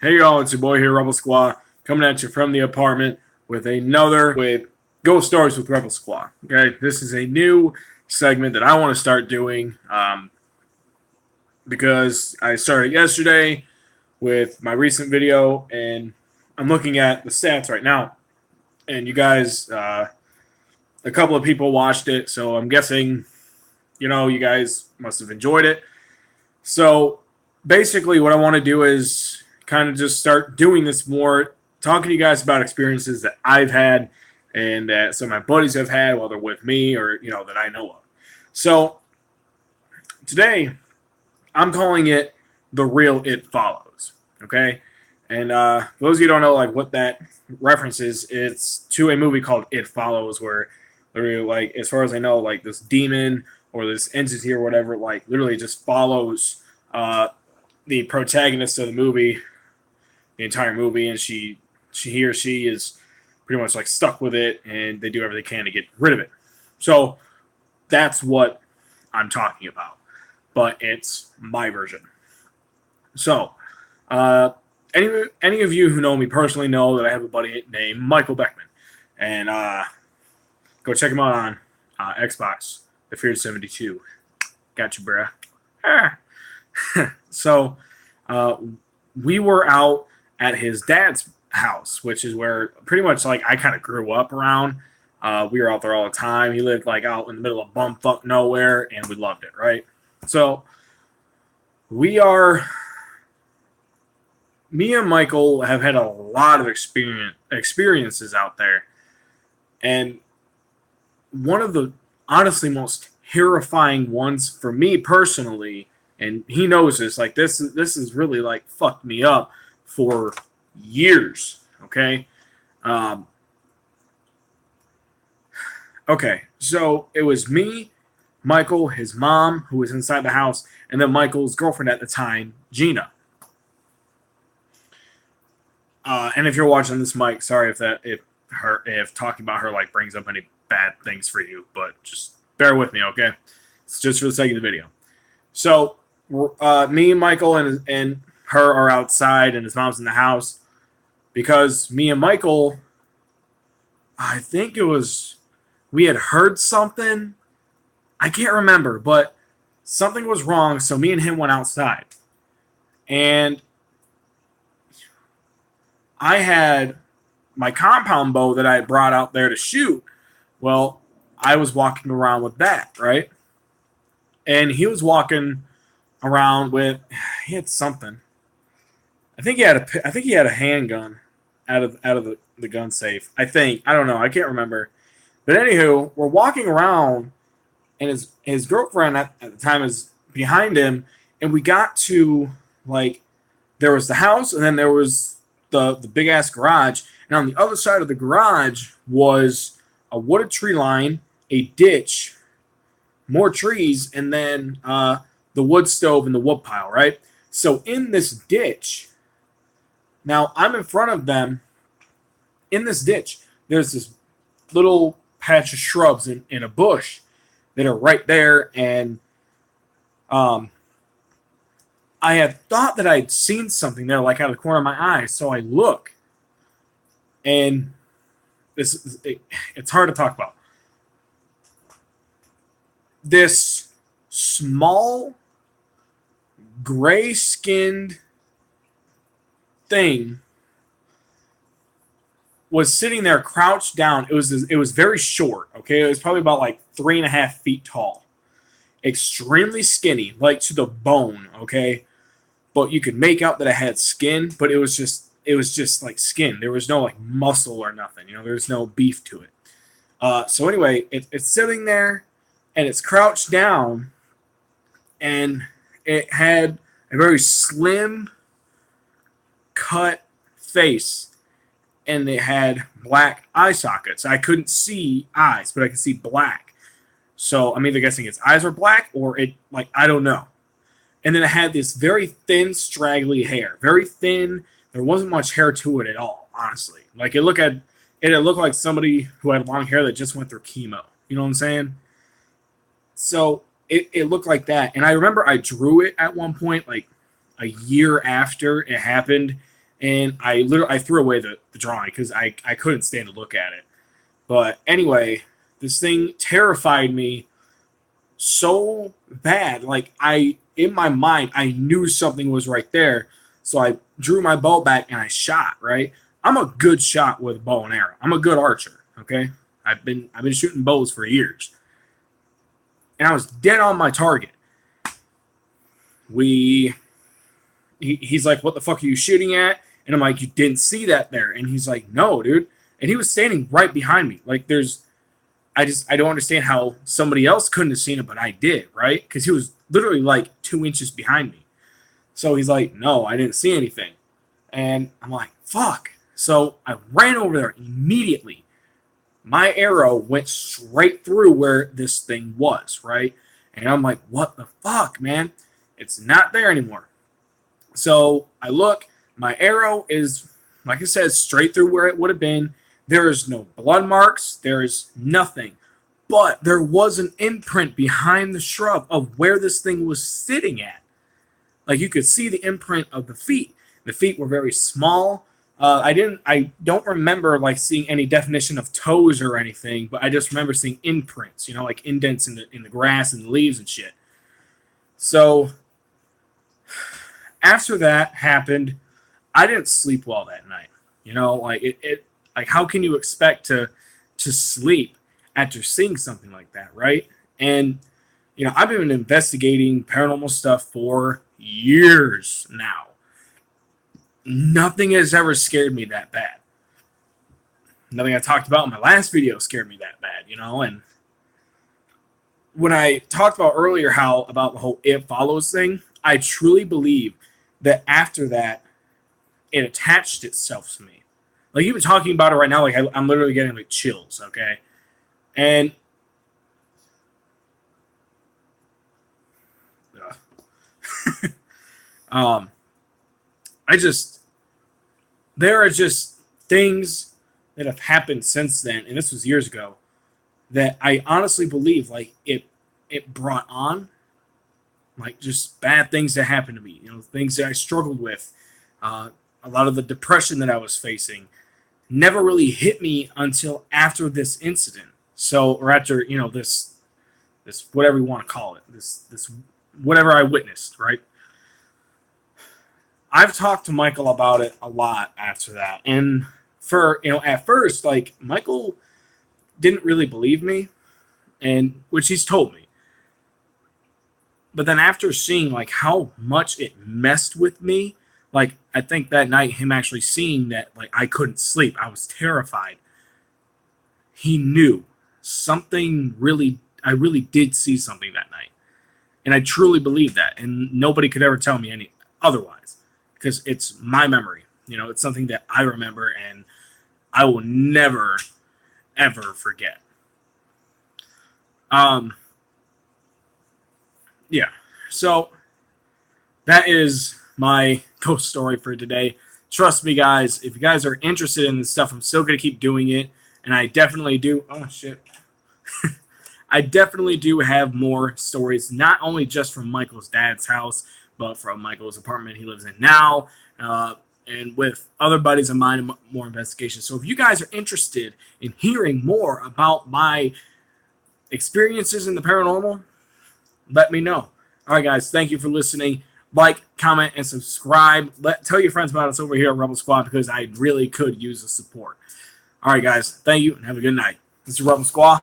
Hey y'all, it's your boy here, Rebelsquaw, coming at you from the apartment with Ghost Stories with Rebelsquaw. Okay, this is a new segment that I want to start doing because I started yesterday with my recent video, and I'm looking at the stats right now. And you guys, a couple of people watched it, so I'm guessing, you guys must have enjoyed it. So basically, what I want to do is kind of just start doing this more, talking to you guys about experiences that I've had and that some of my buddies have had, whether with me or, that I know of. So today, I'm calling it The Real It Follows, okay? And for those of you who don't know, like, what that reference is, it's to a movie called It Follows, where literally, like, as far as I know, like, this demon or this entity or whatever, like, literally just follows the protagonist of the movie, the entire movie, and he or she is pretty much like stuck with it, and they do everything they can to get rid of it. So that's what I'm talking about, but it's my version. So any of you who know me personally know that I have a buddy named Michael Beckman, and go check him out on Xbox, the Fear 72. Got you, bruh. So we were out at his dad's house, which is where pretty much like I kind of grew up around. We were out there all the time. He lived like out in the middle of bumfuck nowhere, and we loved it, right? So me and Michael have had a lot of experiences out there, and one of the honestly most terrifying ones for me personally, and he knows this, like this is really like fucked me up for years. Okay. Okay. So it was me, Michael, his mom, who was inside the house, and then Michael's girlfriend at the time, Gina. And if you're watching this, Mike, sorry if talking about her like brings up any bad things for you, but just bear with me, okay? It's just for the sake of the video. So me, Michael, and her are outside, and his mom's in the house because me and Michael, I think we had heard something. I can't remember, but something was wrong, so me and him went outside. And I had my compound bow that I had brought out there to shoot. Well, I was walking around with that, right? And he was walking around with, he had something. I think he had a handgun out of the gun safe. I don't know. I can't remember. But anywho, we're walking around, and his girlfriend at the time is behind him, and we got to, like, there was the house, and then there was the big ass garage, and on the other side of the garage was a wooded tree line, a ditch, more trees, and then the wood stove and the wood pile, right? So in this ditch, now I'm in front of them. In this ditch, there's this little patch of shrubs in a bush that are right there, and I had thought that I'd seen something there, like out of the corner of my eye. So I look, and it's hard to talk about. This small, gray-skinned thing was sitting there crouched down. It was very short, okay? It was probably about like 3.5 feet tall. Extremely skinny, like to the bone, okay? But you could make out that it had skin, but it was just like skin. There was no like muscle or nothing, there's no beef to it. So anyway, it's sitting there, and it's crouched down, and it had a very slim cut face, and it had black eye sockets. I couldn't see eyes, but I could see black. So I'm either guessing its eyes are black or I don't know. And then it had this very thin, straggly hair. Very thin. There wasn't much hair to it at all, honestly. Like it looked like somebody who had long hair that just went through chemo. You know what I'm saying? So it looked like that. And I remember I drew it at one point, like a year after it happened, and I threw away the drawing because I couldn't stand to look at it. But anyway, this thing terrified me so bad. Like, in my mind, I knew something was right there. So I drew my bow back and I shot, right? I'm a good shot with bow and arrow. I'm a good archer, okay? I've been shooting bows for years. And I was dead on my target. He's like, "What the fuck are you shooting at?" And I'm like, "You didn't see that there." And he's like, "No, dude." And he was standing right behind me. Like, I don't understand how somebody else couldn't have seen it, but I did, right? Because he was literally like 2 inches behind me. So he's like, "No, I didn't see anything." And I'm like, "Fuck." So I ran over there immediately. My arrow went straight through where this thing was, right? And I'm like, "What the fuck, man?" It's not there anymore. So I look, my arrow is, like I said, straight through where it would have been. There is no blood marks. There is nothing. But there was an imprint behind the shrub of where this thing was sitting at. Like, you could see the imprint of the feet. The feet were very small. I don't remember like seeing any definition of toes or anything, but I just remember seeing imprints, like indents in the grass and the leaves and shit. So after that happened, I didn't sleep well that night. Like how can you expect to sleep after seeing something like that, right? And I've been investigating paranormal stuff for years now. Nothing has ever scared me that bad. Nothing I talked about in my last video scared me that bad, and when I talked about earlier about the whole "it follows" thing, I truly believe that after that, it attached itself to me. Like, even talking about it right now, like I'm literally getting like chills, okay? And there are just things that have happened since then, and this was years ago, that I honestly believe like it brought on like just bad things that happened to me, things that I struggled with. A lot of the depression that I was facing never really hit me until after this incident. So, or after, this whatever you want to call it, this whatever I witnessed, right? I've talked to Michael about it a lot after that. And at first, like, Michael didn't really believe me, and which he's told me. But then after seeing like how much it messed with me, like, I think that night, him actually seeing that like I couldn't sleep, I was terrified. He knew something I really did see something that night. And I truly believe that. And nobody could ever tell me any otherwise. Because it's my memory. It's something that I remember and I will never, ever forget. Yeah. So that is my ghost story for today. Trust me, guys. If you guys are interested in this stuff, I'm still going to keep doing it. And I definitely do. Oh, shit. I definitely do have more stories, not only just from Michael's dad's house, but from Michael's apartment he lives in now, and with other buddies of mine and more investigations. So if you guys are interested in hearing more about my experiences in the paranormal, let me know. All right, guys, thank you for listening. Like, comment, and subscribe. Tell your friends about us over here at Rebelsquaw, because I really could use the support. All right, guys, thank you, and have a good night. This is Rebelsquaw.